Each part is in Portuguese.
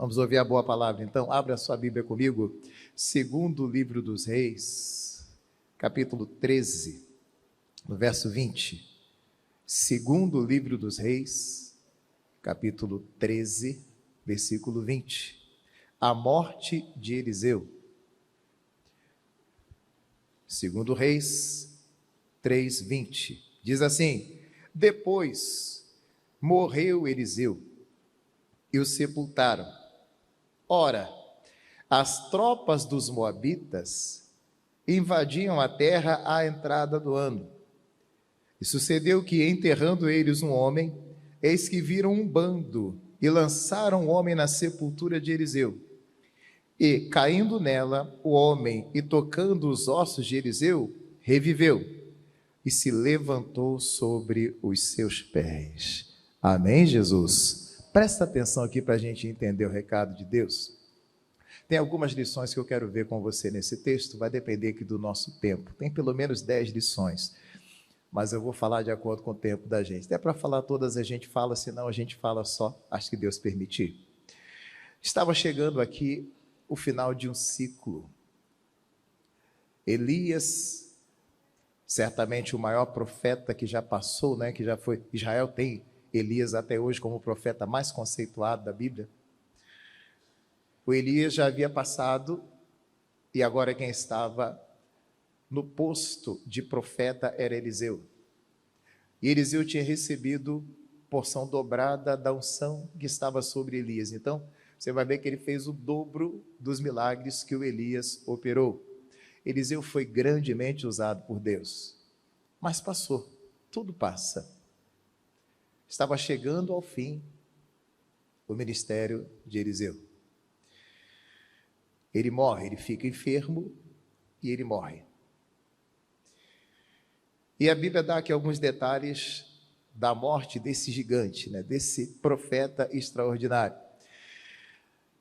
Vamos ouvir a boa palavra, então. Abra a sua Bíblia comigo. Segundo livro dos Reis, capítulo 13, no verso 20. Segundo livro dos Reis, capítulo 13, versículo 20. A morte de Eliseu. Segundo Reis 3, 20. Diz assim: depois morreu Eliseu e o sepultaram. Ora, as tropas dos moabitas invadiam a terra à entrada do ano. E sucedeu que, enterrando eles um homem, eis que viram um bando e lançaram o homem na sepultura de Eliseu. E, caindo nela, o homem, e tocando os ossos de Eliseu, reviveu e se levantou sobre os seus pés. Amém, Jesus? Presta atenção aqui para a gente entender o recado de Deus. Tem algumas lições que eu quero ver com você nesse texto, vai depender aqui do nosso tempo. Tem pelo menos 10 lições, mas eu vou falar de acordo com o tempo da gente. Até para falar todas a gente fala, senão a gente fala só, acho que Deus permitir. Estava chegando aqui o final de um ciclo. Elias, certamente o maior profeta que já passou, né, que já foi. Israel tem Elias até hoje como o profeta mais conceituado da Bíblia. O Elias já havia passado e agora quem estava no posto de profeta era Eliseu. E Eliseu tinha recebido porção dobrada da unção que estava sobre Elias. Então, você vai ver que ele fez o dobro dos milagres que o Elias operou. Eliseu foi grandemente usado por Deus. Mas passou, tudo passa. Estava chegando ao fim o ministério de Eliseu. Ele morre, ele fica enfermo e ele morre. E a Bíblia dá aqui alguns detalhes da morte desse gigante, né, desse profeta extraordinário.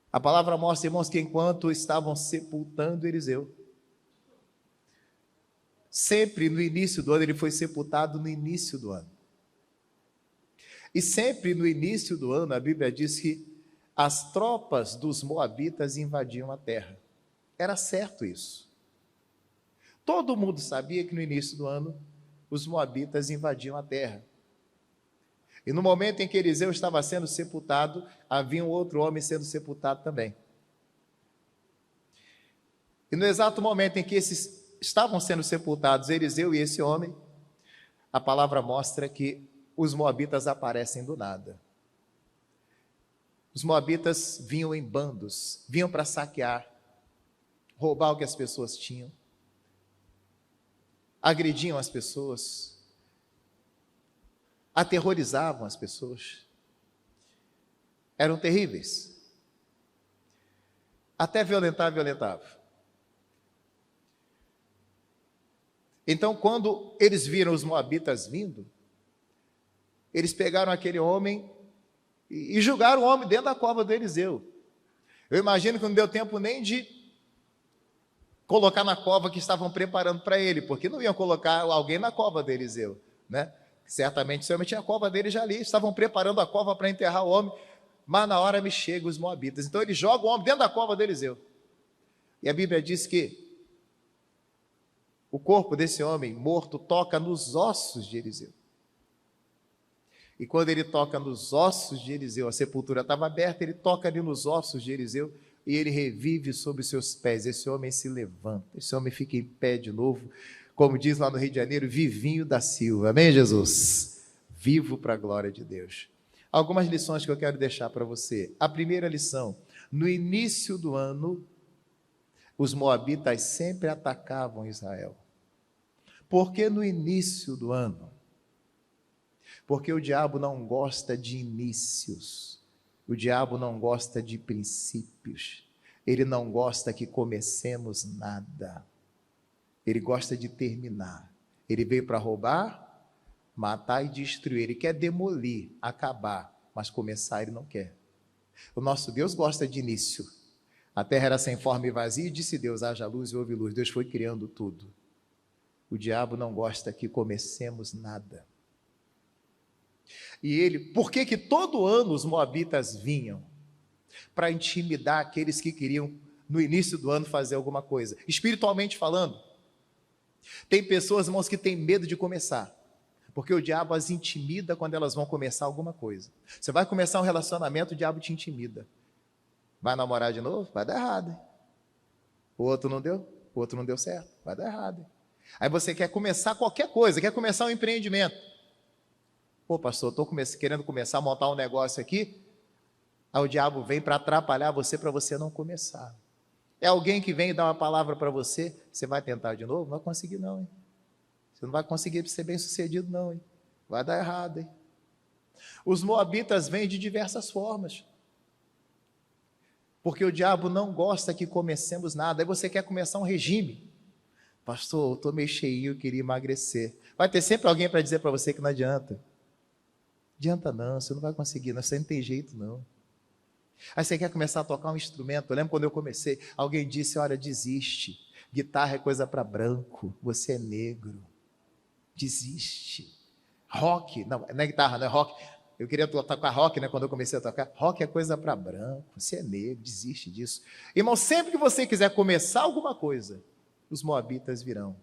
A palavra mostra, irmãos, que enquanto estavam sepultando Eliseu, sempre no início do ano, ele foi sepultado no início do ano. E sempre no início do ano, a Bíblia diz que as tropas dos moabitas invadiam a terra. Era certo isso. Todo mundo sabia que no início do ano, os moabitas invadiam a terra. E no momento em que Eliseu estava sendo sepultado, havia um outro homem sendo sepultado também. E no exato momento em que esses estavam sendo sepultados, Eliseu e esse homem, a palavra mostra que os moabitas aparecem do nada. Os moabitas vinham em bandos, vinham para saquear, roubar o que as pessoas tinham, agrediam as pessoas, aterrorizavam as pessoas, eram terríveis, até violentavam. Então, quando eles viram os moabitas vindo, eles pegaram aquele homem e julgaram o homem dentro da cova do Eliseu. Eu imagino que não deu tempo nem de colocar na cova que estavam preparando para ele, porque não iam colocar alguém na cova do Eliseu, né? Certamente esse homem tinha a cova dele já ali, estavam preparando a cova para enterrar o homem, mas na hora me chegam os moabitas. Então eles jogam o homem dentro da cova do Eliseu. E a Bíblia diz que o corpo desse homem morto toca nos ossos de Eliseu. E quando ele toca nos ossos de Eliseu, a sepultura estava aberta, ele toca ali nos ossos de Eliseu e ele revive sobre os seus pés. Esse homem se levanta, esse homem fica em pé de novo, como diz lá no Rio de Janeiro, vivinho da Silva. Amém, Jesus? Vivo para a glória de Deus. Algumas lições que eu quero deixar para você. A primeira lição: no início do ano, os moabitas sempre atacavam Israel. Por que no início do ano? Porque o diabo não gosta de inícios, o diabo não gosta de princípios, ele não gosta que comecemos nada, ele gosta de terminar. Ele veio para roubar, matar e destruir, ele quer demolir, acabar, mas começar ele não quer. O nosso Deus gosta de início. A terra era sem forma e vazia, e disse Deus: haja luz e houve luz. Deus foi criando tudo. O diabo não gosta que comecemos nada. E ele, por que todo ano os moabitas vinham? para intimidar aqueles que queriam, no início do ano, fazer alguma coisa. Espiritualmente falando, tem pessoas, irmãos, que têm medo de começar, porque o diabo as intimida quando elas vão começar alguma coisa. Você vai começar um relacionamento, o diabo te intimida. Vai namorar de novo? Vai dar errado. Hein? O outro não deu certo, vai dar errado. Hein? Aí você quer começar qualquer coisa, quer começar um empreendimento. Pô, pastor, estou querendo começar a montar um negócio aqui. Aí o diabo vem para atrapalhar você, para você não começar. É alguém que vem e dá uma palavra para você, você vai tentar de novo? Não vai conseguir não, hein? Você não vai conseguir ser bem sucedido não, hein? Vai dar errado, hein? Os moabitas vêm de diversas formas. Porque o diabo não gosta que comecemos nada. Aí você quer começar um regime. Pastor, eu estou meio cheinho, eu queria emagrecer. Vai ter sempre alguém para dizer para você que não adianta. Adianta não, você não vai conseguir, não, você não tem jeito não. Aí você quer começar a tocar um instrumento. Eu lembro quando eu comecei, alguém disse, olha, desiste. Guitarra é coisa para branco, você é negro. Desiste. Rock, não é guitarra, não é rock. Eu queria tocar rock, né, quando eu comecei a tocar. Rock é coisa para branco, você é negro, desiste disso. Irmão, sempre que você quiser começar alguma coisa, os moabitas virão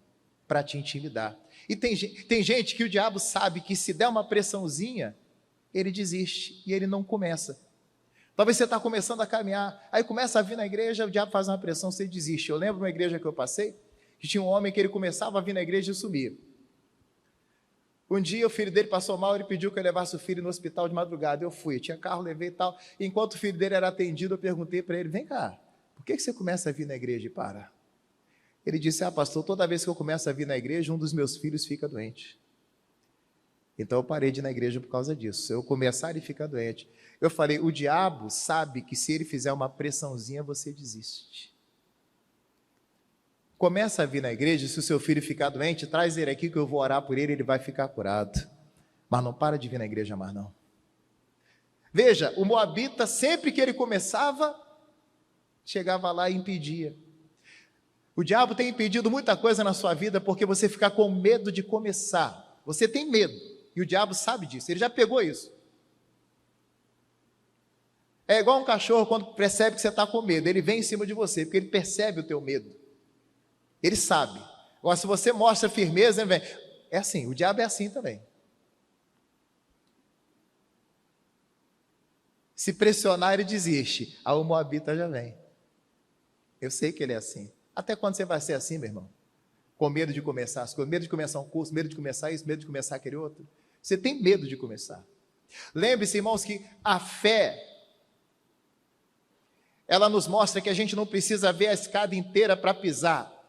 para te intimidar. E tem gente que o diabo sabe que se der uma pressãozinha, ele desiste e ele não começa. Talvez você está começando a caminhar, aí começa a vir na igreja, o diabo faz uma pressão, você desiste. Eu lembro de uma igreja que eu passei, que tinha um homem que ele começava a vir na igreja e sumia. Um dia o filho dele passou mal, ele pediu que eu levasse o filho no hospital de madrugada. Eu fui, eu tinha carro, levei e tal. Enquanto o filho dele era atendido, eu perguntei para ele, vem cá, por que você começa a vir na igreja e para? Ele disse, pastor, toda vez que eu começo a vir na igreja, um dos meus filhos fica doente. Então eu parei de ir na igreja por causa disso. Se eu começar, ele fica doente. Eu falei, o diabo sabe que se ele fizer uma pressãozinha, você desiste. Começa a vir na igreja, se o seu filho ficar doente, traz ele aqui que eu vou orar por ele, ele vai ficar curado. Mas não para de vir na igreja mais não. Veja, o moabita, sempre que ele começava, chegava lá e impedia. O diabo tem impedido muita coisa na sua vida porque você fica com medo de começar. Você tem medo, e o diabo sabe disso, ele já pegou isso. É igual um cachorro quando percebe que você está com medo, ele vem em cima de você, porque ele percebe o teu medo. Ele sabe. Agora, se você mostra firmeza, ele vem. É assim, o diabo é assim também. Se pressionar, ele desiste. Aí o moabita já vem. Eu sei que ele é assim. Até quando você vai ser assim, meu irmão? Com medo de começar as coisas, medo de começar um curso, medo de começar isso, medo de começar aquele outro. Você tem medo de começar. Lembre-se, irmãos, que a fé, ela nos mostra que a gente não precisa ver a escada inteira para pisar.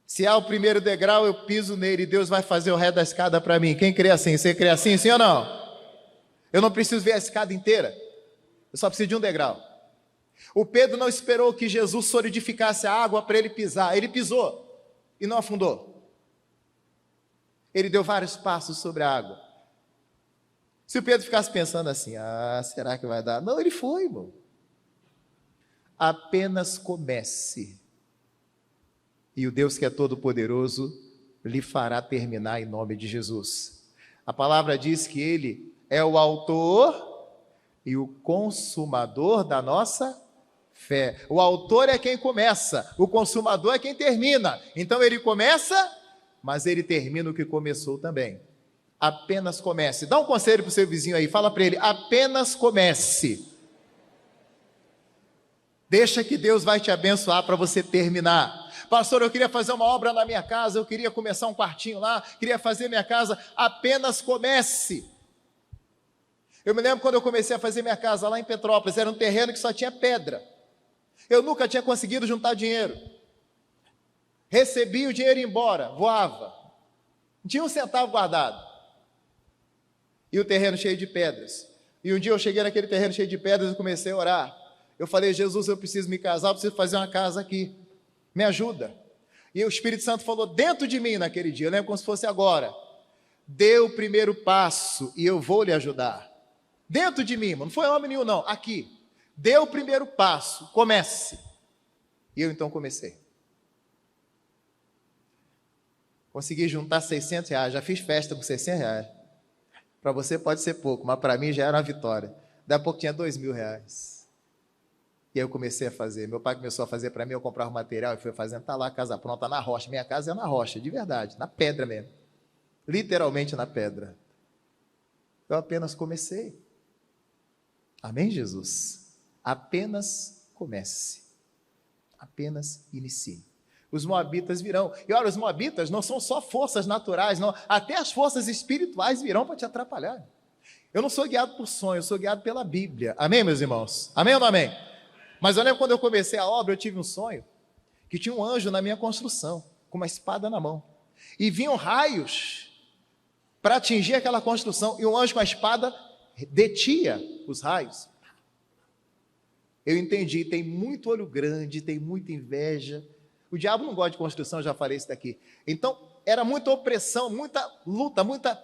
Se há o primeiro degrau, eu piso nele e Deus vai fazer o resto da escada para mim. Quem crê assim? Você crê assim, sim ou não? Eu não preciso ver a escada inteira. Eu só preciso de um degrau. O Pedro não esperou que Jesus solidificasse a água para ele pisar. Ele pisou e não afundou. Ele deu vários passos sobre a água. Se o Pedro ficasse pensando assim, será que vai dar? Não, ele foi, irmão. Apenas comece. E o Deus que é todo-poderoso lhe fará terminar em nome de Jesus. A palavra diz que Ele é o autor e o consumador da nossa fé. O autor é quem começa, o consumador é quem termina. Então Ele começa, mas Ele termina o que começou também. Apenas comece. Dá um conselho para o seu vizinho aí, fala para ele, apenas comece. Deixa que Deus vai te abençoar para você terminar. Pastor, eu queria fazer uma obra na minha casa, eu queria começar um quartinho lá, queria fazer minha casa, apenas comece. Eu me lembro quando eu comecei a fazer minha casa lá em Petrópolis, era um terreno que só tinha pedra. Eu nunca tinha conseguido juntar dinheiro. Recebi o dinheiro e ia embora, voava. Não tinha um centavo guardado. E o terreno cheio de pedras. E um dia eu cheguei naquele terreno cheio de pedras e comecei a orar. Eu falei, Jesus, eu preciso me casar, eu preciso fazer uma casa aqui. Me ajuda. E o Espírito Santo falou dentro de mim naquele dia, eu lembro como se fosse agora. Dê o primeiro passo e eu vou lhe ajudar. Dentro de mim, não foi homem nenhum não, aqui. Dê o primeiro passo, comece. E eu então comecei. Consegui juntar R$600, já fiz festa com R$600. Para você pode ser pouco, mas para mim já era uma vitória. Daí a pouco tinha R$2.000. E aí eu comecei a fazer. Meu pai começou a fazer para mim, eu comprava material e fui fazendo. Está lá a casa pronta, na rocha. Minha casa é na rocha, de verdade, na pedra mesmo. Literalmente na pedra. Eu apenas comecei. Amém, Jesus? Apenas comece. Apenas inicie. Os moabitas virão. E olha, os moabitas não são só forças naturais, não. Até as forças espirituais virão para te atrapalhar. Eu não sou guiado por sonho, eu sou guiado pela Bíblia. Amém, meus irmãos? Amém ou não amém? Mas eu lembro quando eu comecei a obra, eu tive um sonho que tinha um anjo na minha construção, com uma espada na mão. E vinham raios para atingir aquela construção. E o anjo com a espada detinha os raios. Eu entendi, tem muito olho grande, tem muita inveja. O diabo não gosta de construção, eu já falei isso daqui. Então, era muita opressão, muita luta, muita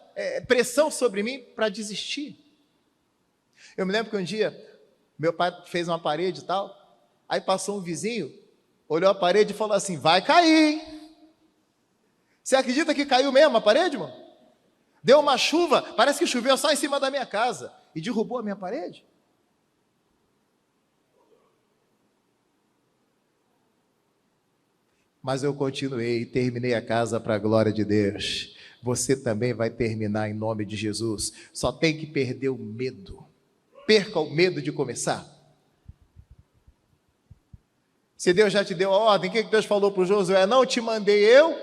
pressão sobre mim para desistir. Eu me lembro que um dia, meu pai fez uma parede e tal, aí passou um vizinho, olhou a parede e falou assim, vai cair, hein? Você acredita que caiu mesmo a parede, irmão? Deu uma chuva, parece que choveu só em cima da minha casa, e derrubou a minha parede. Mas eu continuei e terminei a casa para a glória de Deus. Você também vai terminar em nome de Jesus. Só tem que perder o medo. Perca o medo de começar. Se Deus já te deu a ordem, o que Deus falou para o Josué? Não te mandei eu?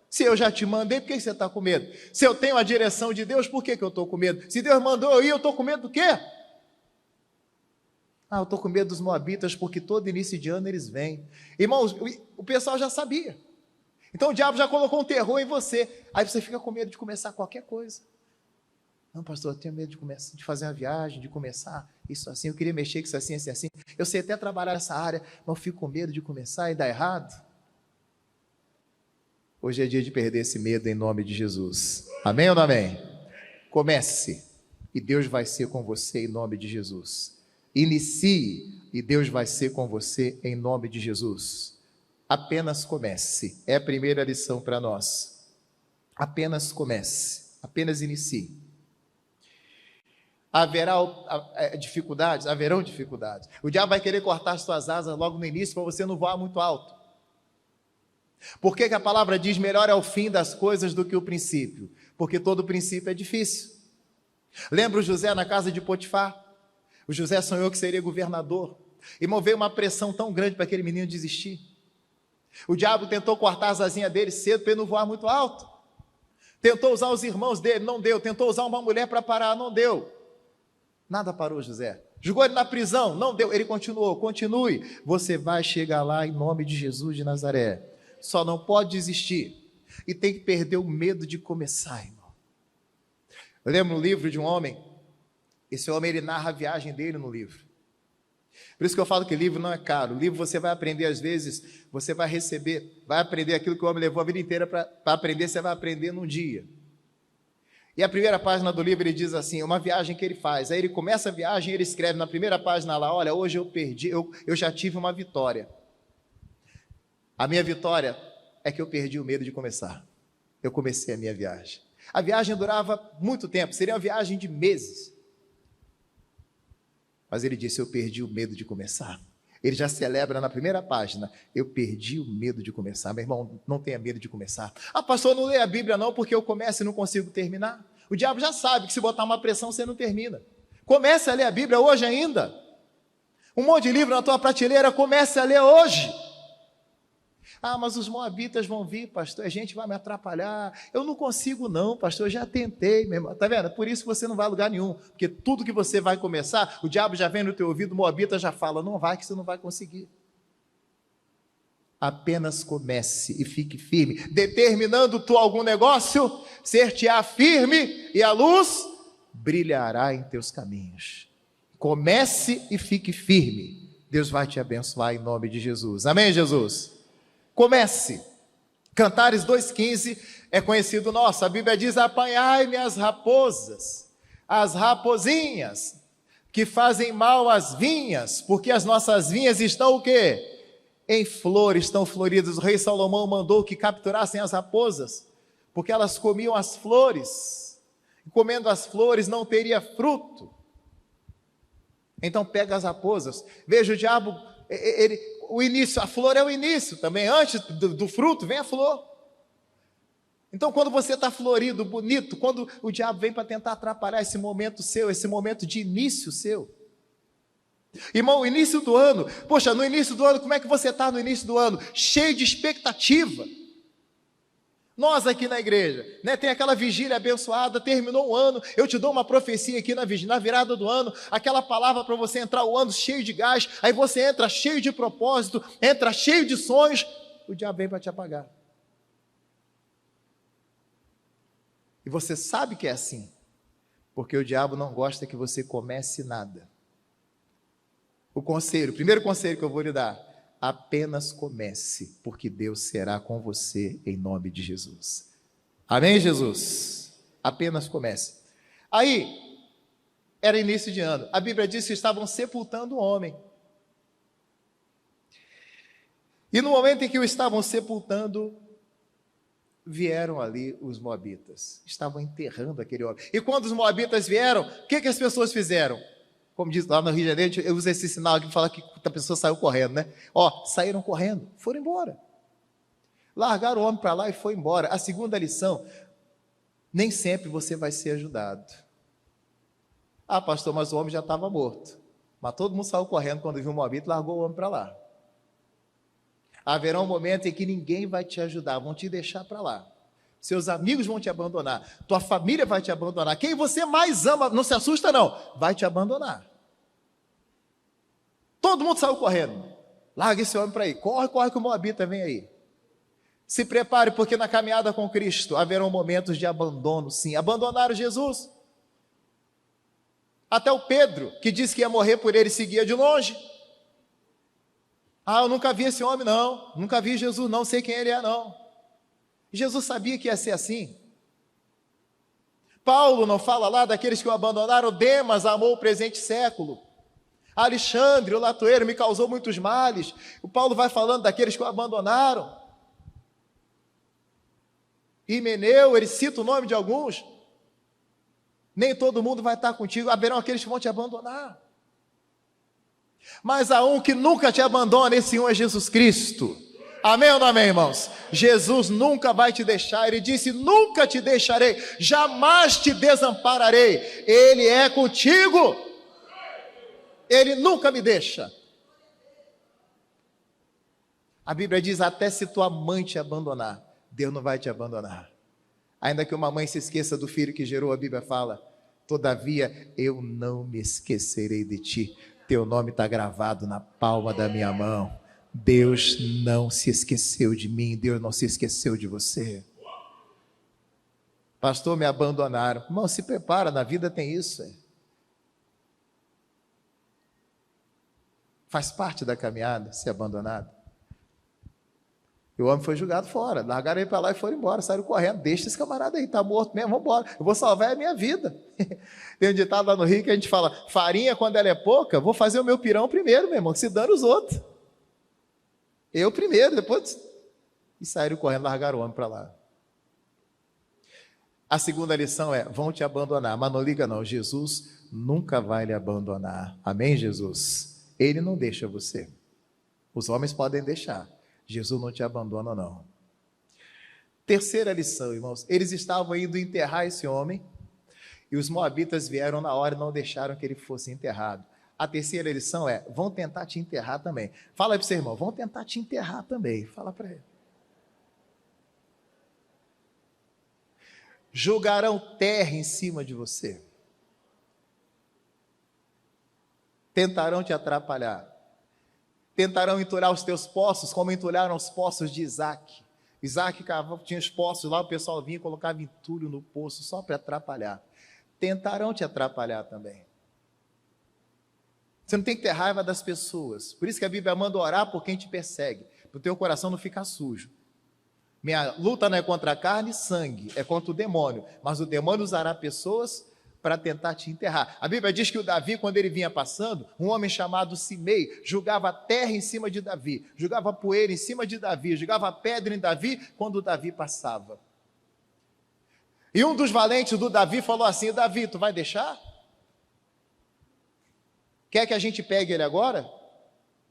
Se eu já te mandei, por que você está com medo? Se eu tenho a direção de Deus, por que eu estou com medo? Se Deus mandou eu ir, eu estou com medo do quê? Eu estou com medo dos moabitas, porque todo início de ano eles vêm. Irmãos, o pessoal já sabia. Então o diabo já colocou um terror em você. Aí você fica com medo de começar qualquer coisa. Não, pastor, eu tenho medo de fazer uma viagem, de começar isso assim. Eu queria mexer com isso assim, assim, assim. Eu sei até trabalhar nessa área, mas eu fico com medo de começar e dar errado. Hoje é dia de perder esse medo em nome de Jesus. Amém ou não amém? Comece e Deus vai ser com você em nome de Jesus. Inicie e Deus vai ser com você em nome de Jesus. Apenas comece. É a primeira lição para nós. Apenas comece. Apenas inicie. Haverão dificuldades. O diabo vai querer cortar as suas asas logo no início para você não voar muito alto. Por que a palavra diz melhor é o fim das coisas do que o princípio? Porque todo princípio é difícil. Lembra o José na casa de Potifar? O José sonhou que seria governador e moveu uma pressão tão grande para aquele menino desistir. O diabo tentou cortar as asinhas dele cedo para ele não voar muito alto. Tentou usar os irmãos dele, não deu. Tentou usar uma mulher para parar, não deu. Nada parou José. Jogou ele na prisão, não deu. Ele continuou, continue. Você vai chegar lá em nome de Jesus de Nazaré. Só não pode desistir. E tem que perder o medo de começar, irmão. Eu lembro um livro de um homem. Esse homem, ele narra a viagem dele no livro. Por isso que eu falo que livro não é caro. O livro você vai aprender, às vezes, você vai receber, vai aprender aquilo que o homem levou a vida inteira para aprender, você vai aprender num dia. E a primeira página do livro, ele diz assim, uma viagem que ele faz. Aí ele começa a viagem, ele escreve na primeira página lá, olha, hoje eu perdi, eu já tive uma vitória. A minha vitória é que eu perdi o medo de começar. Eu comecei a minha viagem. A viagem durava muito tempo, seria uma viagem de meses. Mas ele disse, eu perdi o medo de começar. Ele já celebra na primeira página, eu perdi o medo de começar. Meu irmão, não tenha medo de começar. Pastor, não lê a Bíblia não, porque eu começo e não consigo terminar. O diabo já sabe que se botar uma pressão, você não termina. Comece a ler a Bíblia hoje ainda. Um monte de livro na tua prateleira, comece a ler hoje. Mas os moabitas vão vir, pastor, a gente vai me atrapalhar. Eu não consigo não, pastor, eu já tentei, meu irmão. Tá vendo? Por isso você não vai a lugar nenhum, porque tudo que você vai começar, o diabo já vem no teu ouvido, o moabita já fala, não vai que você não vai conseguir. Apenas comece e fique firme. Determinando tu algum negócio, ser-te-á firme e a luz brilhará em teus caminhos. Comece e fique firme. Deus vai te abençoar em nome de Jesus. Amém, Jesus? Comece. Cantares 2,15 é conhecido nosso. A Bíblia diz, apanhai-me as raposas, as rapozinhas, que fazem mal às vinhas, porque as nossas vinhas estão o quê? Em flor, estão floridas. O rei Salomão mandou que capturassem as raposas, porque elas comiam as flores, e comendo as flores não teria fruto. Então pega as raposas. Veja, o diabo, o início, a flor é o início também. Antes do fruto vem a flor. Então quando você está florido, bonito, quando o diabo vem para tentar atrapalhar esse momento seu, esse momento de início seu. Irmão, o início do ano, poxa, no início do ano, como é que você está no início do ano? Cheio de expectativa. Nós aqui na igreja, né, tem aquela vigília abençoada, terminou o ano, eu te dou uma profecia aqui na virada do ano, aquela palavra para você entrar o ano cheio de gás, aí você entra cheio de propósito, entra cheio de sonhos, o diabo vem para te apagar. E você sabe que é assim, porque o diabo não gosta que você comece nada. O primeiro conselho que eu vou lhe dar: apenas comece, porque Deus será com você em nome de Jesus. Amém, Jesus? Apenas comece. Aí, era início de ano. A Bíblia diz que estavam sepultando um homem. E no momento em que o estavam sepultando, vieram ali os moabitas. Estavam enterrando aquele homem. E quando os moabitas vieram, o que as pessoas fizeram? Como diz lá no Rio de Janeiro, eu uso esse sinal aqui para falar que a pessoa saiu correndo, né? Saíram correndo, foram embora. Largaram o homem para lá e foi embora. A segunda lição: nem sempre você vai ser ajudado. Ah, pastor, mas o homem já estava morto. Mas todo mundo saiu correndo quando viu o moabita e largou o homem para lá. Haverá um momento em que ninguém vai te ajudar, vão te deixar para lá. Seus amigos vão te abandonar, tua família vai te abandonar, quem você mais ama, não se assusta não, vai te abandonar. Todo mundo saiu correndo. Larga esse homem para aí, corre que o moabita vem aí. Se prepare, porque na caminhada com Cristo haverão momentos de abandono, sim. Abandonaram Jesus. Até o Pedro, que disse que ia morrer por ele, seguia de longe. Ah, eu nunca vi esse homem não, nunca vi Jesus não, sei quem ele é não. Jesus sabia que ia ser assim. Paulo não fala lá daqueles que o abandonaram? Demas amou o presente século. Alexandre, o latoeiro, me causou muitos males. O Paulo vai falando daqueles que o abandonaram. Himeneu, ele cita o nome de alguns. Nem todo mundo vai estar contigo, haverão aqueles que vão te abandonar. Mas há um que nunca te abandona, esse um é Jesus Cristo. Amém ou não amém, irmãos? Jesus nunca vai te deixar. Ele disse: nunca te deixarei, jamais te desampararei. Ele é contigo. Ele nunca me deixa. A Bíblia diz: até se tua mãe te abandonar, Deus não vai te abandonar. Ainda que uma mãe se esqueça do filho que gerou, a Bíblia fala: todavia eu não me esquecerei de ti. Teu nome está gravado na palma da minha mão. Deus não se esqueceu de mim, Deus não se esqueceu de você. Pastor, me abandonaram. Irmão, se prepara, na vida tem isso. Faz parte da caminhada ser abandonado. E o homem foi jogado fora, largaram ele para lá e foram embora, saíram correndo. Deixa esse camarada aí, está morto mesmo, vamos embora. Eu vou salvar a minha vida. Tem um ditado lá no Rio que a gente fala: farinha quando ela é pouca, vou fazer o meu pirão primeiro, meu irmão, que se dane os outros. Eu primeiro, depois... E saíram correndo, largaram o homem para lá. A segunda lição é: vão te abandonar, mas não liga não, Jesus nunca vai lhe abandonar. Amém, Jesus? Ele não deixa você. Os homens podem deixar, Jesus não te abandona não. Terceira lição, irmãos: eles estavam indo enterrar esse homem, e os moabitas vieram na hora e não deixaram que ele fosse enterrado. A terceira lição é: vão tentar te enterrar também. Fala aí para o seu irmão: vão tentar te enterrar também. Fala para ele. Jogarão terra em cima de você. Tentarão te atrapalhar. Tentarão entulhar os teus poços, como entulharam os poços de Isaac. Isaac tinha os poços lá, o pessoal vinha e colocava entulho no poço só para atrapalhar. Tentarão te atrapalhar também. Você não tem que ter raiva das pessoas. Por isso que a Bíblia manda orar por quem te persegue, para o teu coração não ficar sujo. Minha luta não é contra a carne e sangue, é contra o demônio. Mas o demônio usará pessoas para tentar te enterrar. A Bíblia diz que o Davi, quando ele vinha passando, um homem chamado Simei jogava terra em cima de Davi, jogava poeira em cima de Davi, jogava pedra em Davi quando o Davi passava. E um dos valentes do Davi falou assim: Davi, tu vai deixar? Quer que a gente pegue ele agora?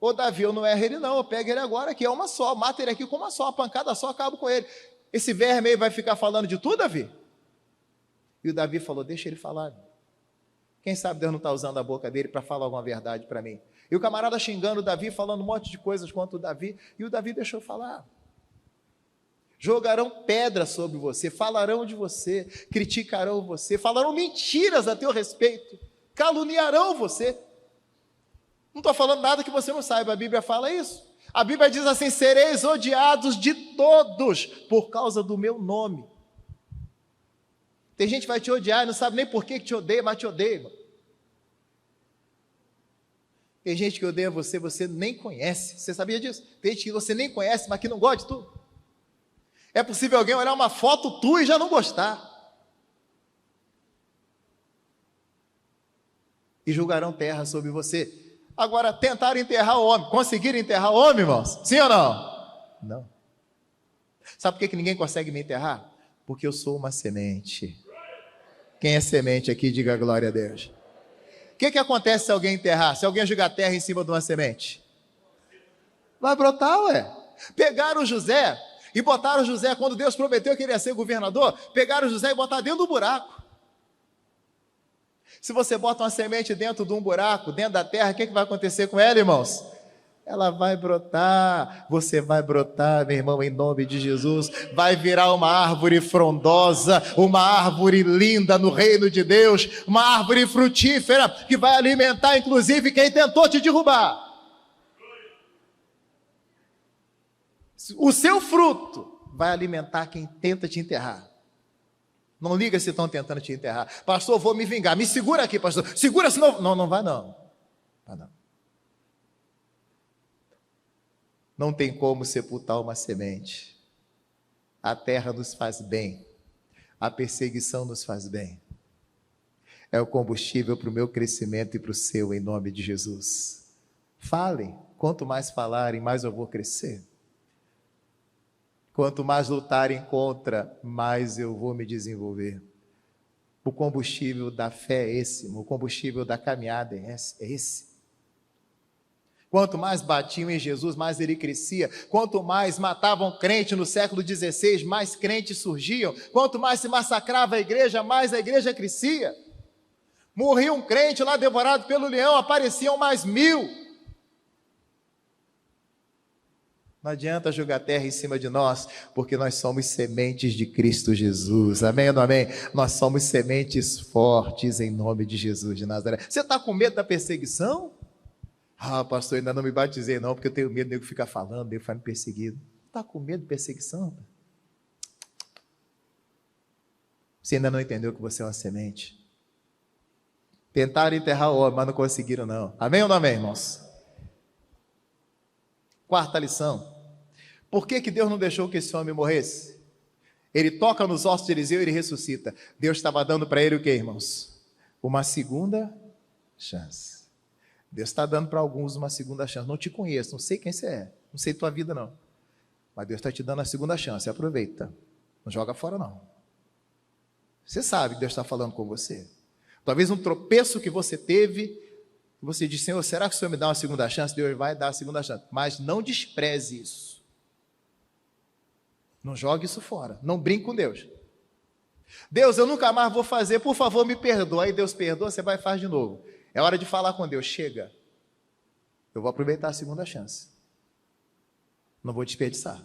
Ô Davi, eu não erro ele não, eu pego ele agora, que é uma só, mata ele aqui com uma só, uma pancada só, acabo com ele. Esse verme aí vai ficar falando de tudo, Davi? E o Davi falou, deixa ele falar. Quem sabe Deus não está usando a boca dele para falar alguma verdade para mim. E o camarada xingando o Davi, falando um monte de coisas contra o Davi, e o Davi deixou falar. Jogarão pedra sobre você, falarão de você, criticarão você, falarão mentiras a teu respeito, caluniarão você. Não estou falando nada que você não saiba, a Bíblia fala isso. A Bíblia diz assim, sereis odiados de todos por causa do meu nome. Tem gente que vai te odiar e não sabe nem por que te odeia, mas te odeia, irmão. Tem gente que odeia você, você nem conhece. Você sabia disso? Tem gente que você nem conhece, mas que não gosta de tu. É possível alguém olhar uma foto tua e já não gostar. E julgarão terra sobre você. Agora, tentaram enterrar o homem. Conseguiram enterrar o homem, irmãos? Sim ou não? Não. Sabe por que ninguém consegue me enterrar? Porque eu sou uma semente. Quem é semente aqui, diga glória a Deus. O que acontece se alguém enterrar? Se alguém jogar terra em cima de uma semente? Vai brotar, ué. Pegaram José e botaram José, quando Deus prometeu que ele ia ser governador, pegaram José e botaram dentro do buraco. Se você bota uma semente dentro de um buraco, dentro da terra, o que vai acontecer com ela, irmãos? Ela vai brotar, você vai brotar, meu irmão, em nome de Jesus, vai virar uma árvore frondosa, uma árvore linda no reino de Deus, uma árvore frutífera, que vai alimentar, inclusive, quem tentou te derrubar. O seu fruto vai alimentar quem tenta te enterrar. Não liga se estão tentando te enterrar. Pastor, vou me vingar, me segura aqui, pastor, segura senão... Não vai não. Vai não. Não tem como sepultar uma semente. A terra nos faz bem. A perseguição nos faz bem. É o combustível para o meu crescimento e para o seu, em nome de Jesus. Falem. Quanto mais falarem, mais eu vou crescer. Quanto mais lutarem contra, mais eu vou me desenvolver. O combustível da fé é esse. O combustível da caminhada é esse. Quanto mais batiam em Jesus, mais ele crescia. Quanto mais matavam crente no século XVI, mais crentes surgiam. Quanto mais se massacrava a igreja, mais a igreja crescia. Morria um crente lá devorado pelo leão, apareciam mais 1000. Não adianta jogar terra em cima de nós, porque nós somos sementes de Cristo Jesus. Amém ou não amém? Nós somos sementes fortes em nome de Jesus de Nazaré. Você está com medo da perseguição? Ah, pastor, ainda não me batizei não, porque eu tenho medo de nego ficar falando, de ficar me perseguindo. Está com medo de perseguição? Você ainda não entendeu que você é uma semente. Tentaram enterrar o homem, mas não conseguiram não. Amém ou não amém, irmãos? Quarta lição. Por que Deus não deixou que esse homem morresse? Ele toca nos ossos de Eliseu e ele ressuscita. Deus estava dando para ele o que, irmãos? Uma segunda chance. Deus está dando para alguns uma segunda chance. Não te conheço, não sei quem você é, não sei tua vida não. Mas Deus está te dando a segunda chance, aproveita. Não joga fora não. Você sabe que Deus está falando com você. Talvez um tropeço que você teve, você diz, Senhor, será que o Senhor me dá uma segunda chance? Deus vai dar a segunda chance. Mas não despreze isso. Não jogue isso fora. Não brinque com Deus. Deus, eu nunca mais vou fazer, por favor, me perdoa. Aí Deus perdoa, você vai e faz de novo. É hora de falar com Deus, chega. Eu vou aproveitar a segunda chance. Não vou desperdiçar.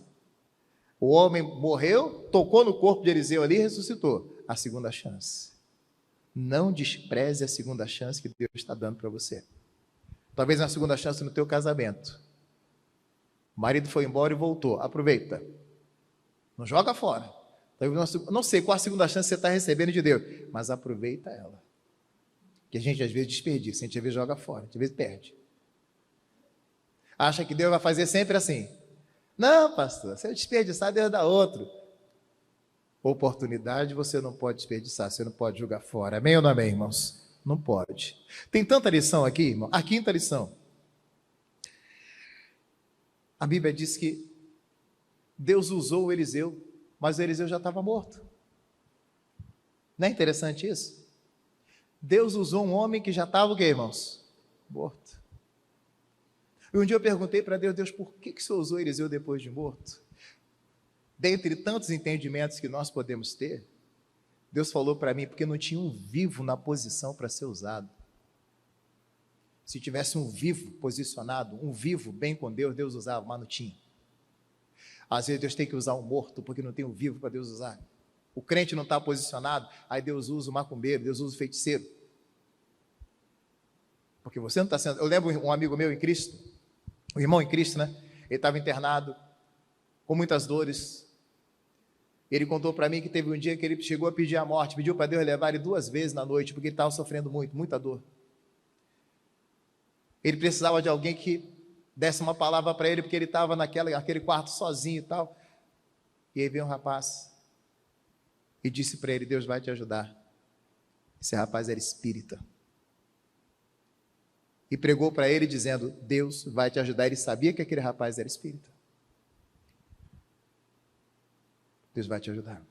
O homem morreu, tocou no corpo de Eliseu ali e ressuscitou. A segunda chance. Não despreze a segunda chance que Deus está dando para você. Talvez uma segunda chance no teu casamento. O marido foi embora e voltou. Aproveita. Não joga fora. Não sei qual a segunda chance você está recebendo de Deus, mas aproveita ela. Que a gente às vezes desperdiça, a gente às vezes joga fora, a gente às vezes perde. Acha que Deus vai fazer sempre assim. Não, pastor, se eu desperdiçar, Deus dá outro. Oportunidade você não pode desperdiçar, você não pode jogar fora. Amém ou não amém, irmãos? Não pode. Tem tanta lição aqui, irmão. A quinta lição. A Bíblia diz que Deus usou o Eliseu, mas o Eliseu já estava morto. Não é interessante isso? Deus usou um homem que já estava o quê, irmãos? morto. E um dia eu perguntei para Deus, Deus, por que o Senhor usou Eliseu depois de morto? Dentre tantos entendimentos que nós podemos ter, Deus falou para mim, porque não tinha um vivo na posição para ser usado. Se tivesse um vivo posicionado, um vivo bem com Deus, Deus usava, mas não tinha. Às vezes Deus tem que usar um morto, porque não tem um vivo para Deus usar. O crente não está posicionado, aí Deus usa o macumbeiro, Deus usa o feiticeiro. Porque você não está sendo... Eu lembro um amigo meu em Cristo, um irmão em Cristo, né? Ele estava internado, com muitas dores. Ele contou para mim que teve um dia que ele chegou a pedir a morte, pediu para Deus levar ele 2 vezes na noite, porque ele estava sofrendo muita dor. Ele precisava de alguém que desse uma palavra para ele, porque ele estava naquele quarto sozinho e tal. E aí veio um rapaz e disse para ele, Deus vai te ajudar. Esse rapaz era espírita. E pregou para ele dizendo, Deus vai te ajudar. Ele sabia que aquele rapaz era espírita. Deus vai te ajudar.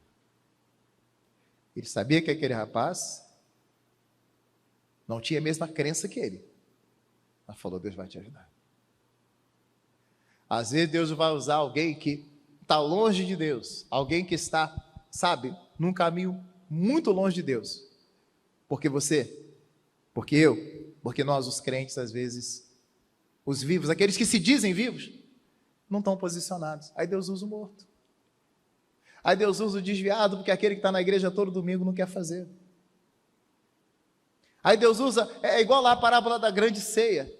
Ele sabia que aquele rapaz não tinha a mesma crença que ele. Mas falou, Deus vai te ajudar. Às vezes Deus vai usar alguém que está longe de Deus. Alguém que está, sabe, num caminho muito longe de Deus. Porque você, porque eu, porque nós os crentes às vezes, os vivos, aqueles que se dizem vivos, não estão posicionados. Aí Deus usa o morto. Aí Deus usa o desviado, porque aquele que está na igreja todo domingo não quer fazer. Aí Deus usa, é igual lá a parábola da grande ceia.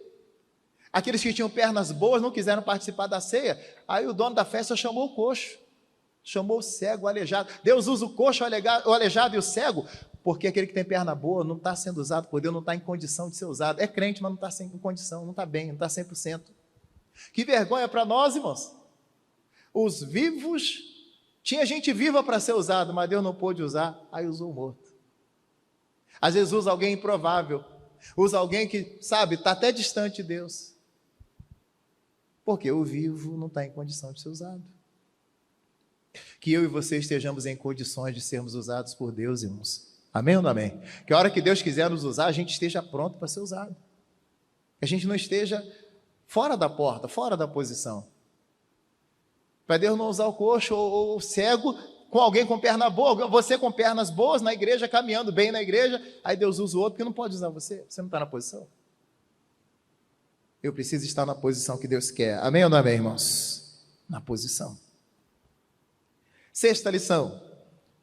Aqueles que tinham pernas boas não quiseram participar da ceia. Aí o dono da festa chamou o coxo, chamou o cego, o aleijado. Deus usa o coxo, o aleijado e o cego, porque aquele que tem perna boa não está sendo usado por Deus, não está em condição de ser usado. É crente, mas não está em condição, não está bem, não está 100%. Que vergonha para nós, irmãos. Os vivos, tinha gente viva para ser usado, mas Deus não pôde usar, aí usou o morto. Às vezes usa alguém improvável, usa alguém que, sabe, está até distante de Deus. Porque o vivo não está em condição de ser usado. Que eu e você estejamos em condições de sermos usados por Deus, irmãos. Amém ou não amém? Que a hora que Deus quiser nos usar, a gente esteja pronto para ser usado. Que a gente não esteja fora da porta, fora da posição. Para Deus não usar o coxo ou o cego com alguém com perna boa, você com pernas boas na igreja, caminhando bem na igreja, aí Deus usa o outro porque não pode usar você. Você não está na posição. Eu preciso estar na posição que Deus quer. Amém ou não amém, irmãos? Na posição. Sexta lição.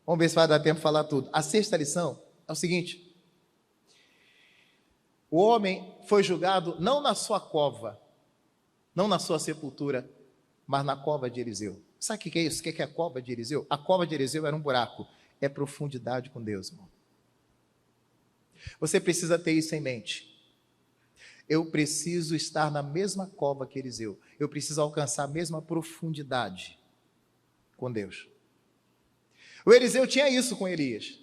Vamos ver se vai dar tempo de falar tudo. A sexta lição é o seguinte. O homem foi julgado não na sua cova, não na sua sepultura, mas na cova de Eliseu. Sabe o que é isso? O que é a cova de Eliseu? A cova de Eliseu era um buraco. É profundidade com Deus, irmão. Você precisa ter isso em mente. Eu preciso estar na mesma cova que Eliseu. Eu preciso alcançar a mesma profundidade com Deus. O Eliseu tinha isso com Elias.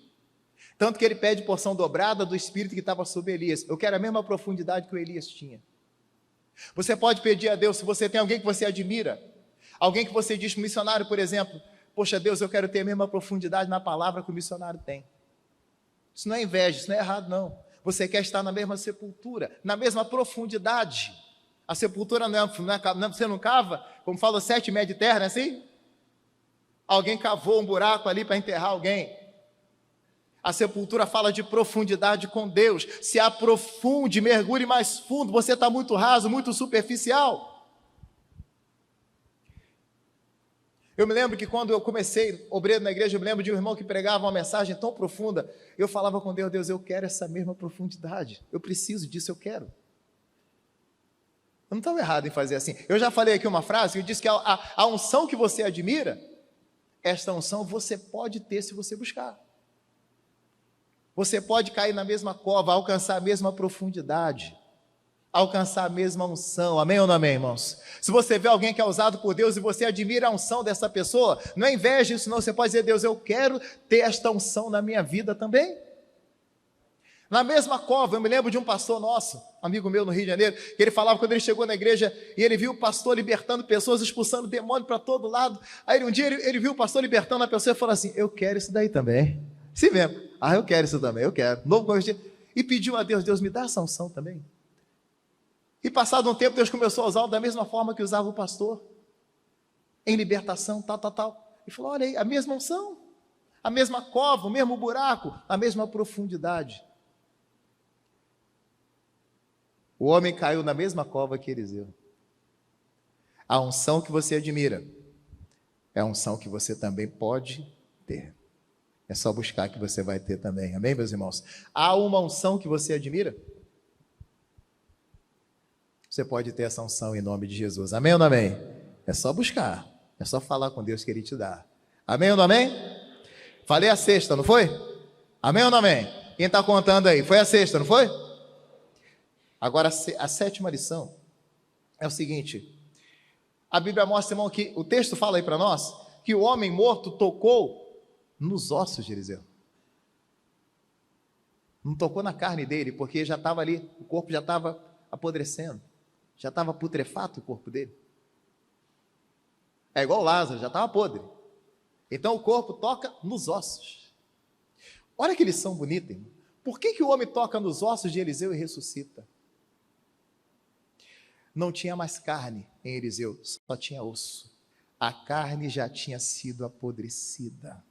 Tanto que ele pede porção dobrada do Espírito que estava sobre Elias. Eu quero a mesma profundidade que o Elias tinha. Você pode pedir a Deus, se você tem alguém que você admira, alguém que você diz, missionário, por exemplo, poxa Deus, eu quero ter a mesma profundidade na palavra que o missionário tem. Isso não é inveja, isso não é errado não. Você quer estar na mesma sepultura, na mesma profundidade. A sepultura você não cava, como fala o 7 metros de terra, não é assim? Alguém cavou um buraco ali para enterrar alguém. A sepultura fala de profundidade com Deus. Se aprofunde, mergulhe mais fundo, você está muito raso, muito superficial. Eu me lembro que quando eu comecei obreiro na igreja, eu me lembro de um irmão que pregava uma mensagem tão profunda. Eu falava com Deus, Deus, eu quero essa mesma profundidade. Eu preciso disso, eu quero. Eu não estava errado em fazer assim. Eu já falei aqui uma frase que diz que a unção que você admira, esta unção você pode ter se você buscar. Você pode cair na mesma cova, alcançar a mesma profundidade, alcançar a mesma unção. Amém ou não amém, irmãos? Se você vê alguém que é usado por Deus e você admira a unção dessa pessoa, não é inveja isso não, você pode dizer, Deus, eu quero ter esta unção na minha vida também. Na mesma cova, eu me lembro de um pastor nosso, amigo meu no Rio de Janeiro, que ele falava quando ele chegou na igreja e ele viu o pastor libertando pessoas, expulsando demônio para todo lado. Aí um dia ele viu o pastor libertando a pessoa e falou assim, eu quero isso daí também. Se mesmo, eu quero isso também, eu quero. Novo convertido. E pediu a Deus, Deus me dá essa unção também. E passado um tempo, Deus começou a usá-lo da mesma forma que usava o pastor, em libertação, tal. E falou, olha aí, a mesma unção, a mesma cova, o mesmo buraco, a mesma profundidade. O homem caiu na mesma cova que Eliseu. A unção que você admira é a unção que você também pode ter. É só buscar que você vai ter também. Amém, meus irmãos? Há uma unção que você admira? Você pode ter essa unção em nome de Jesus. Amém ou não amém? É só buscar. É só falar com Deus que Ele te dá. Amém ou não amém? Falei a sexta, não foi? Amém ou não amém? Quem está contando aí? Foi a sexta, não foi? Agora, a sétima lição é o seguinte. A Bíblia mostra, irmão, que o texto fala aí para nós, que o homem morto tocou nos ossos de Eliseu. Não tocou na carne dele, porque já estava ali, o corpo já estava apodrecendo. Já estava putrefato o corpo dele. É igual Lázaro, já estava podre. Então o corpo toca nos ossos. Olha que lição bonita, irmão. Por que o homem toca nos ossos de Eliseu e ressuscita? Não tinha mais carne em Eliseu, só tinha osso. A carne já tinha sido apodrecida.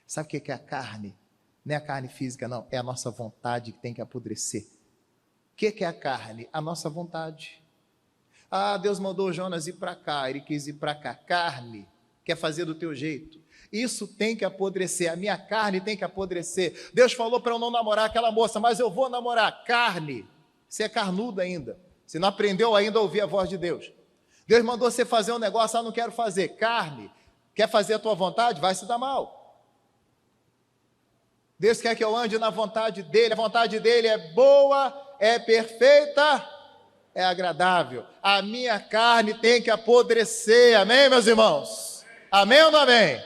Sabe o que é a carne? Não é a carne física, não. É a nossa vontade que tem que apodrecer. O que é a carne? A nossa vontade. Ah, Deus mandou Jonas ir para cá, ele quis ir para cá. Carne, quer fazer do teu jeito. Isso tem que apodrecer, a minha carne tem que apodrecer. Deus falou para eu não namorar aquela moça, mas eu vou namorar. Carne, você é carnudo ainda. Você não aprendeu ainda a ouvir a voz de Deus. Deus mandou você fazer um negócio, não quero fazer. Carne, quer fazer a tua vontade? Vai se dar mal. Deus quer que eu ande na vontade dEle, a vontade dEle é boa, é perfeita, é agradável. A minha carne tem que apodrecer, amém, meus irmãos? Amém ou não amém?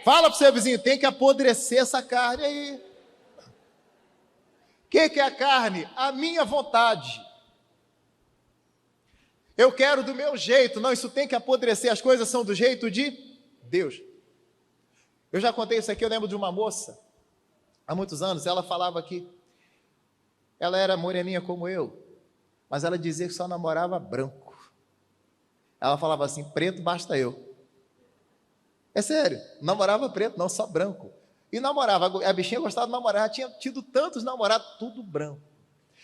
Fala para o seu vizinho, tem que apodrecer essa carne aí. O que é a carne? A minha vontade. Eu quero do meu jeito. Não, isso tem que apodrecer. As coisas são do jeito de Deus. Eu já contei isso aqui, eu lembro de uma moça, há muitos anos, ela falava que ela era moreninha como eu, mas ela dizia que só namorava branco. Ela falava assim, preto basta eu. É sério, não namorava preto, não, só branco. E namorava, a bichinha gostava de namorar, tinha tido tantos namorados, tudo branco.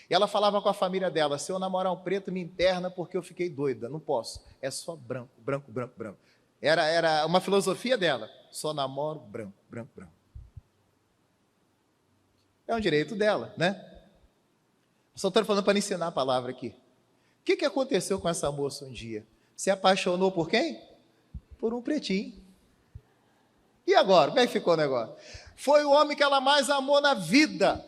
E ela falava com a família dela, se eu namorar um preto, me interna porque eu fiquei doida, não posso. É só branco, branco, branco, branco. Era uma filosofia dela, só namoro branco, branco, branco. É um direito dela, né? Só estou falando para ensinar a palavra aqui. O que aconteceu com essa moça um dia? Se apaixonou por quem? Por um pretinho. E agora? Como é que ficou o negócio? Foi o homem que ela mais amou na vida.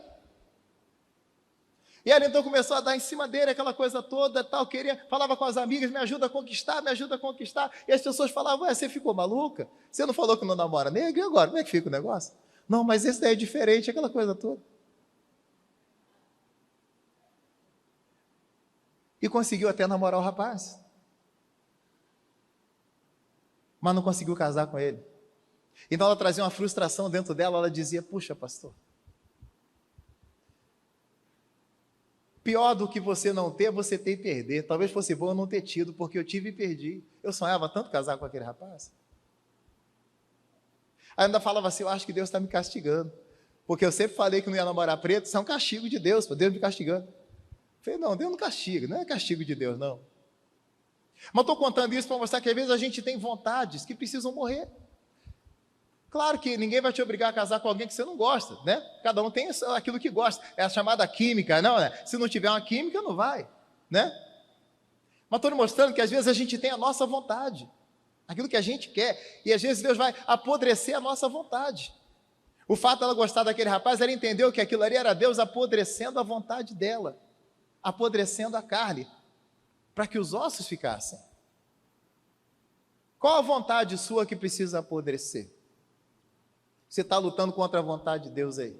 E ela então começou a dar em cima dele, aquela coisa toda, tal, falava com as amigas, me ajuda a conquistar, me ajuda a conquistar. E as pessoas falavam, ué, você ficou maluca? Você não falou que não namora negro? E agora? Como é que fica o negócio? Não, mas esse daí é diferente, aquela coisa toda. E conseguiu até namorar o rapaz. Mas não conseguiu casar com ele. Então ela trazia uma frustração dentro dela, ela dizia, puxa, pastor, pior do que você não ter, você ter e perder. Talvez fosse bom eu não ter tido, porque eu tive e perdi. Eu sonhava tanto casar com aquele rapaz. Aí ainda falava assim, eu acho que Deus está me castigando. Porque eu sempre falei que não ia namorar preto, isso é um castigo de Deus, Deus me castigando. Eu falei, não, Deus não castiga, não é castigo de Deus, não. Mas estou contando isso para mostrar que às vezes a gente tem vontades que precisam morrer. Claro que ninguém vai te obrigar a casar com alguém que você não gosta, né? Cada um tem aquilo que gosta. É a chamada química, não, né? Se não tiver uma química, não vai, né? Mas estou mostrando que às vezes a gente tem a nossa vontade, aquilo que a gente quer, e às vezes Deus vai apodrecer a nossa vontade. O fato dela gostar daquele rapaz, ela entendeu que aquilo ali era Deus apodrecendo a vontade dela, apodrecendo a carne, para que os ossos ficassem. Qual a vontade sua que precisa apodrecer? Você está lutando contra a vontade de Deus aí.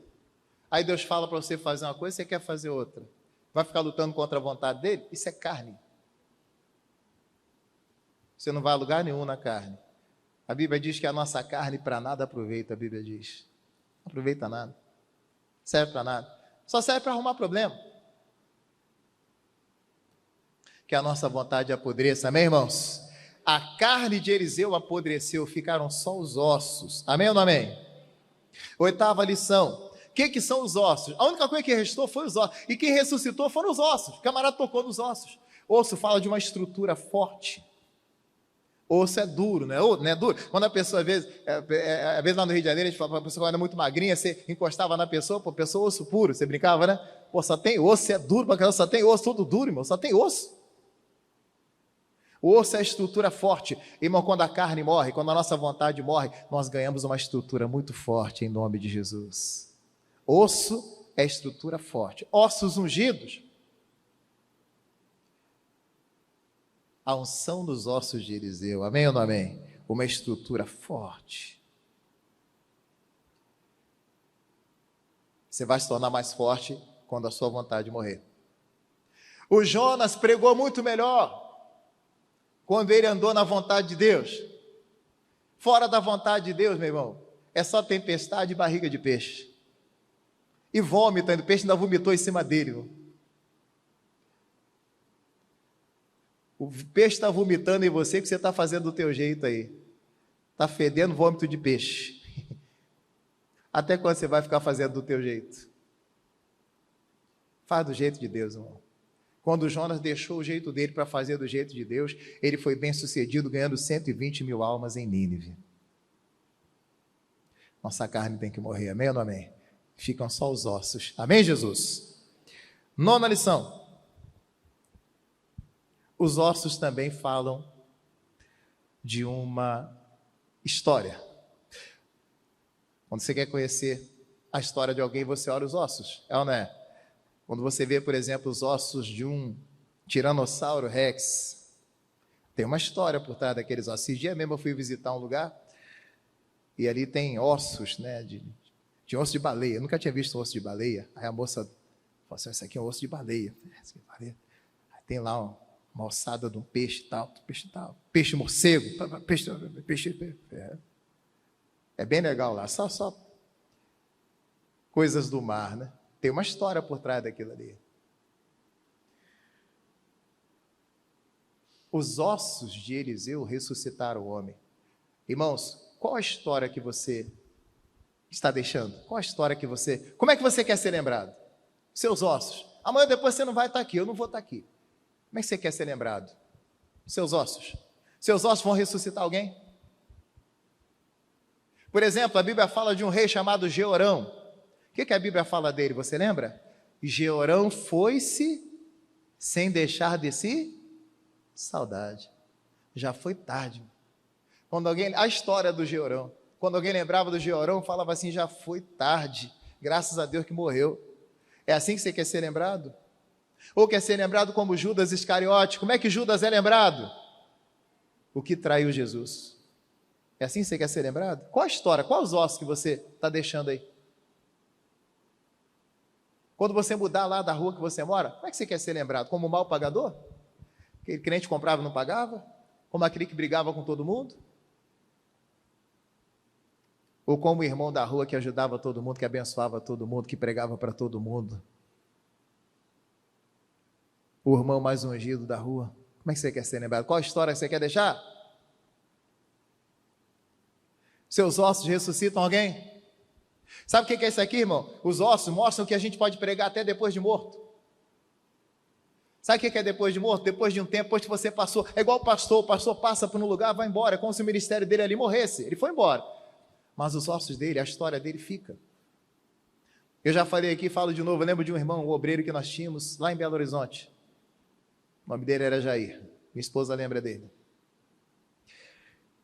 Aí Deus fala para você fazer uma coisa, você quer fazer outra. Vai ficar lutando contra a vontade dele? Isso é carne. Você não vai a lugar nenhum na carne. A Bíblia diz que a nossa carne para nada aproveita, a Bíblia diz. Não aproveita nada. Serve para nada. Só serve para arrumar problema. que a nossa vontade apodreça, amém, irmãos? A carne de Eliseu apodreceu, ficaram só os ossos, amém ou não amém? Oitava lição, o que são os ossos? A única coisa que restou foi os ossos, e quem ressuscitou foram os ossos, o camarada tocou nos ossos. Osso fala de uma estrutura forte. Osso é duro, né? Não é duro? Quando a pessoa, às vezes lá no Rio de Janeiro, a gente fala, a pessoa era muito magrinha, você encostava na pessoa, pô, pessoa osso puro, você brincava, né? Pô, só tem osso, é duro, pra só tem osso, tudo duro, irmão, só tem osso. O osso é a estrutura forte. Irmão, quando a carne morre, quando a nossa vontade morre, nós ganhamos uma estrutura muito forte em nome de Jesus. Osso é estrutura forte. Ossos ungidos. A unção dos ossos de Eliseu, amém ou não amém? Uma estrutura forte. Você vai se tornar mais forte quando a sua vontade morrer. O Jonas pregou muito melhor quando ele andou na vontade de Deus. Fora da vontade de Deus, meu irmão, é só tempestade e barriga de peixe. E vômito, o peixe ainda vomitou em cima dele, irmão. O peixe está vomitando em você, que você está fazendo do teu jeito aí. Está fedendo vômito de peixe. Até quando você vai ficar fazendo do teu jeito? Faz do jeito de Deus, irmão. Quando Jonas deixou o jeito dele para fazer do jeito de Deus, ele foi bem sucedido, ganhando 120 mil almas em Nínive. Nossa carne tem que morrer, amém ou não amém? Ficam só os ossos, amém, Jesus? Nona lição. Os ossos também falam de uma história. Quando você quer conhecer a história de alguém, você olha os ossos, é ou não é? Quando você vê, por exemplo, os ossos de um tiranossauro rex, tem uma história por trás daqueles ossos. Esse dia mesmo eu fui visitar um lugar e ali tem ossos, né, de osso de baleia. Eu nunca tinha visto osso de baleia. Aí a moça falou assim, esse aqui é um osso de baleia. Aí tem lá uma ossada de um peixe tal, peixe morcego, peixe. É bem legal lá, só coisas do mar, né? Tem uma história por trás daquilo ali. Os ossos de Eliseu ressuscitaram o homem. Irmãos, qual a história que você está deixando? Qual a história que você... Como é que você quer ser lembrado? Seus ossos. Amanhã depois você não vai estar aqui, eu não vou estar aqui. Como é que você quer ser lembrado? Seus ossos. Seus ossos vão ressuscitar alguém? Por exemplo, a Bíblia fala de um rei chamado Jeorão. O que a Bíblia fala dele, você lembra? Jeorão foi-se sem deixar de si saudade. Já foi tarde. A história do Jeorão, quando alguém lembrava do Jeorão, falava assim, já foi tarde, graças a Deus que morreu. É assim que você quer ser lembrado? Ou quer ser lembrado como Judas Iscariote? Como é que Judas é lembrado? O que traiu Jesus. É assim que você quer ser lembrado? Qual a história? Quais os ossos que você está deixando aí? Quando você mudar lá da rua que você mora, como é que você quer ser lembrado? Como um mau pagador? Aquele crente comprava e não pagava? Como aquele que brigava com todo mundo? Ou como o irmão da rua que ajudava todo mundo, que abençoava todo mundo, que pregava para todo mundo? O irmão mais ungido da rua? Como é que você quer ser lembrado? Qual a história que você quer deixar? Seus ossos ressuscitam alguém? Sabe o que é isso aqui, irmão? Os ossos mostram que a gente pode pregar até depois de morto. Sabe o que é depois de morto? Depois de um tempo, depois que você passou. É igual o pastor passa por um lugar, vai embora. É como se o ministério dele ali morresse. Ele foi embora. Mas os ossos dele, a história dele fica. Eu já falei aqui, falo de novo. Eu lembro de um irmão, um obreiro que nós tínhamos lá em Belo Horizonte. O nome dele era Jair. Minha esposa lembra dele.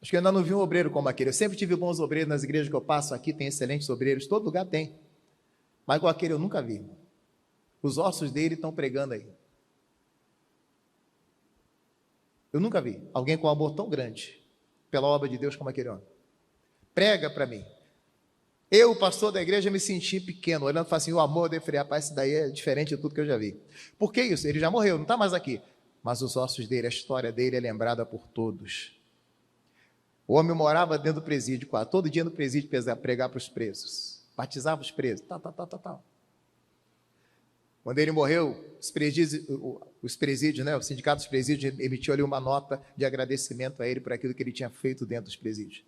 Acho que eu ainda não vi um obreiro como aquele. Eu sempre tive bons obreiros nas igrejas que eu passo aqui, tem excelentes obreiros, todo lugar tem. Mas igual aquele eu nunca vi. Os ossos dele estão pregando aí. Eu nunca vi alguém com um amor tão grande pela obra de Deus como aquele homem. Prega para mim. Eu, pastor da igreja, me senti pequeno, olhando e falando assim, o amor de Frei, rapaz, isso daí é diferente de tudo que eu já vi. Por que isso? Ele já morreu, não está mais aqui. Mas os ossos dele, a história dele é lembrada por todos. O homem morava dentro do presídio, quase, todo dia no presídio pregar para os presos. Batizava os presos, tal. Quando ele morreu, os presídios, né, o sindicato dos presídios emitiu ali uma nota de agradecimento a ele por aquilo que ele tinha feito dentro dos presídios.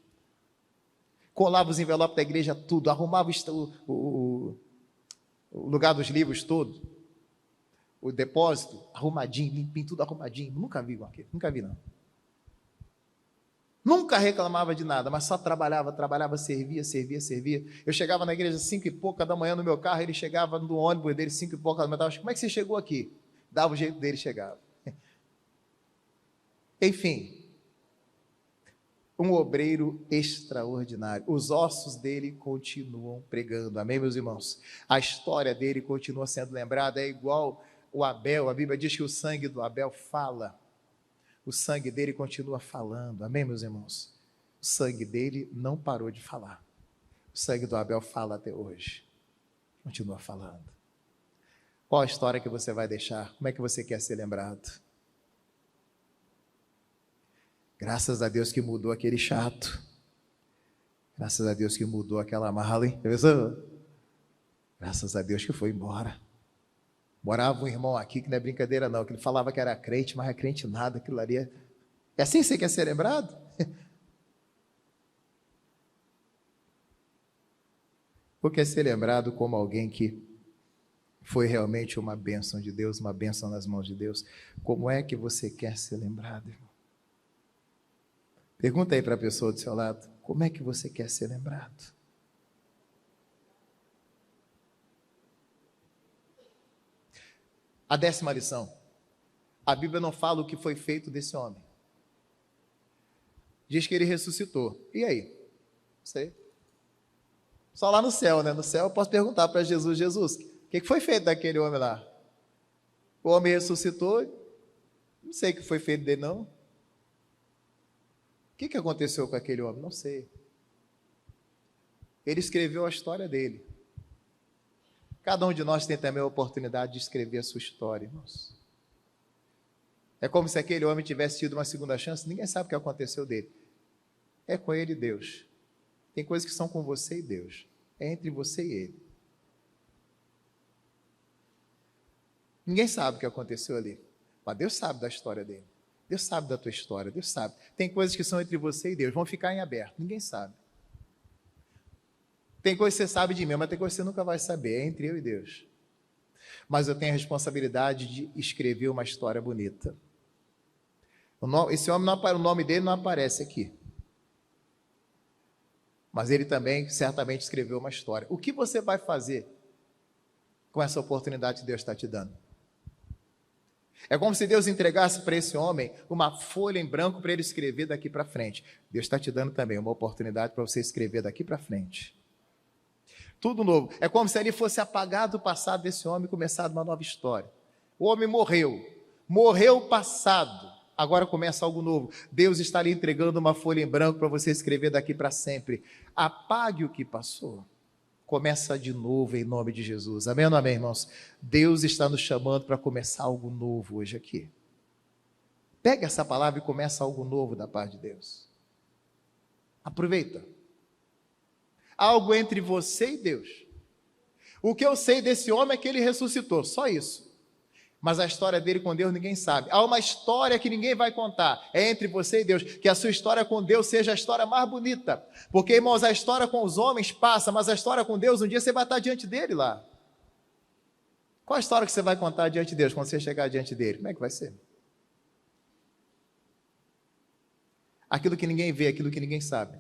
Colava os envelopes da igreja, tudo, arrumava o lugar dos livros todo, o depósito, arrumadinho, limpinho, tudo arrumadinho. Nunca vi igual aquilo, nunca vi não. Nunca reclamava de nada, mas só trabalhava, servia. Eu chegava na igreja 5 e pouca da manhã no meu carro, ele chegava no ônibus dele 5 e pouca da manhã, como é que você chegou aqui? Dava o jeito dele, chegava. Enfim, um obreiro extraordinário. Os ossos dele continuam pregando, amém, meus irmãos? A história dele continua sendo lembrada, é igual o Abel, a Bíblia diz que o sangue do Abel fala. O sangue dele continua falando, amém, meus irmãos? O sangue dele não parou de falar. O sangue do Abel fala até hoje, continua falando. Qual a história que você vai deixar? Como é que você quer ser lembrado? Graças a Deus que mudou aquele chato. Graças a Deus que mudou aquela mala, hein? Graças a Deus que foi embora. Morava um irmão aqui, que não é brincadeira não, que ele falava que era crente, mas é crente nada, aquilo ali é assim que você quer ser lembrado? Ou quer ser lembrado como alguém que foi realmente uma bênção de Deus, uma bênção nas mãos de Deus? Como é que você quer ser lembrado, irmão? Pergunta aí para a pessoa do seu lado, como é que você quer ser lembrado? A 10ª lição. A Bíblia não fala o que foi feito desse homem. Diz que ele ressuscitou. E aí? Não sei. Só lá no céu, né? No céu eu posso perguntar para Jesus, o que foi feito daquele homem lá? O homem ressuscitou, não sei o que foi feito dele não. O que aconteceu com aquele homem? Não sei. Ele escreveu a história dele. Cada um de nós tem também a oportunidade de escrever a sua história, irmãos. É como se aquele homem tivesse tido uma segunda chance, ninguém sabe o que aconteceu dele. É com ele e Deus. Tem coisas que são com você e Deus. É entre você e ele. Ninguém sabe o que aconteceu ali, mas Deus sabe da história dele. Deus sabe da tua história, Deus sabe. Tem coisas que são entre você e Deus, vão ficar em aberto, ninguém sabe. Tem coisas que você sabe de mim, mas tem coisas que você nunca vai saber, é entre eu e Deus. Mas eu tenho a responsabilidade de escrever uma história bonita. Esse homem, o nome dele não aparece aqui. Mas ele também certamente escreveu uma história. O que você vai fazer com essa oportunidade que Deus está te dando? É como se Deus entregasse para esse homem uma folha em branco para ele escrever daqui para frente. Deus está te dando também uma oportunidade para você escrever daqui para frente. Tudo novo. É como se ali fosse apagado o passado desse homem e começado uma nova história. O homem morreu passado, agora começa algo novo. Deus está lhe entregando uma folha em branco para você escrever daqui para sempre. Apague o que passou. Começa de novo em nome de Jesus. Amém ou não amém, irmãos? Deus está nos chamando para começar algo novo hoje aqui. Pega essa palavra e começa algo novo da parte de Deus. Aproveita. Algo entre você e Deus. O que eu sei desse homem é que ele ressuscitou, só isso. Mas a história dele com Deus ninguém sabe. Há uma história que ninguém vai contar, é entre você e Deus. Que a sua história com Deus seja a história mais bonita. Porque, irmãos, a história com os homens passa, mas a história com Deus, um dia você vai estar diante dele lá. Qual a história que você vai contar diante de Deus quando você chegar diante dele? Como é que vai ser? Aquilo que ninguém vê, aquilo que ninguém sabe.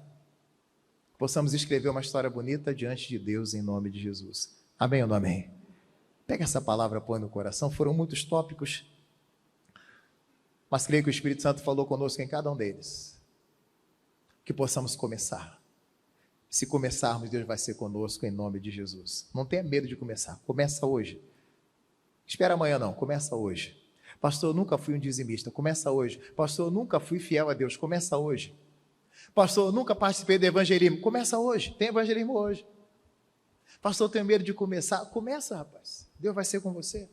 Possamos escrever uma história bonita diante de Deus em nome de Jesus. Amém ou não amém? Pega essa palavra, põe no coração. Foram muitos tópicos, mas creio que o Espírito Santo falou conosco em cada um deles. Que possamos começar. Se começarmos, Deus vai ser conosco em nome de Jesus. Não tenha medo de começar. Começa hoje. Espera amanhã não, começa hoje. Pastor, eu nunca fui um dizimista. Começa hoje. Pastor, eu nunca fui fiel a Deus. Começa hoje. Pastor, eu nunca participei do evangelismo. Começa hoje. Tem evangelismo hoje. Pastor, eu tenho medo de começar. Começa, rapaz. Deus vai ser com você.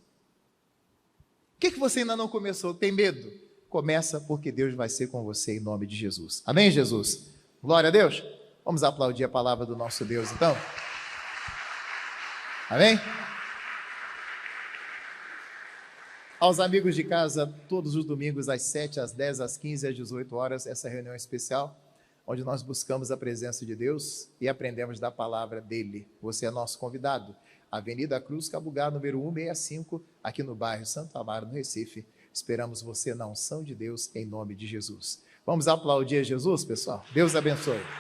O que você ainda não começou? Tem medo? Começa, porque Deus vai ser com você em nome de Jesus. Amém, Jesus? Glória a Deus. Vamos aplaudir a palavra do nosso Deus, então? Amém? Aos amigos de casa, todos os domingos, às 7, às 10, às 15, às 18 horas, essa reunião especial, onde nós buscamos a presença de Deus e aprendemos da palavra dele. Você é nosso convidado. Avenida Cruz Cabugá, número 165, aqui no bairro Santo Amaro, no Recife. Esperamos você na unção de Deus, em nome de Jesus. Vamos aplaudir Jesus, pessoal? Deus abençoe.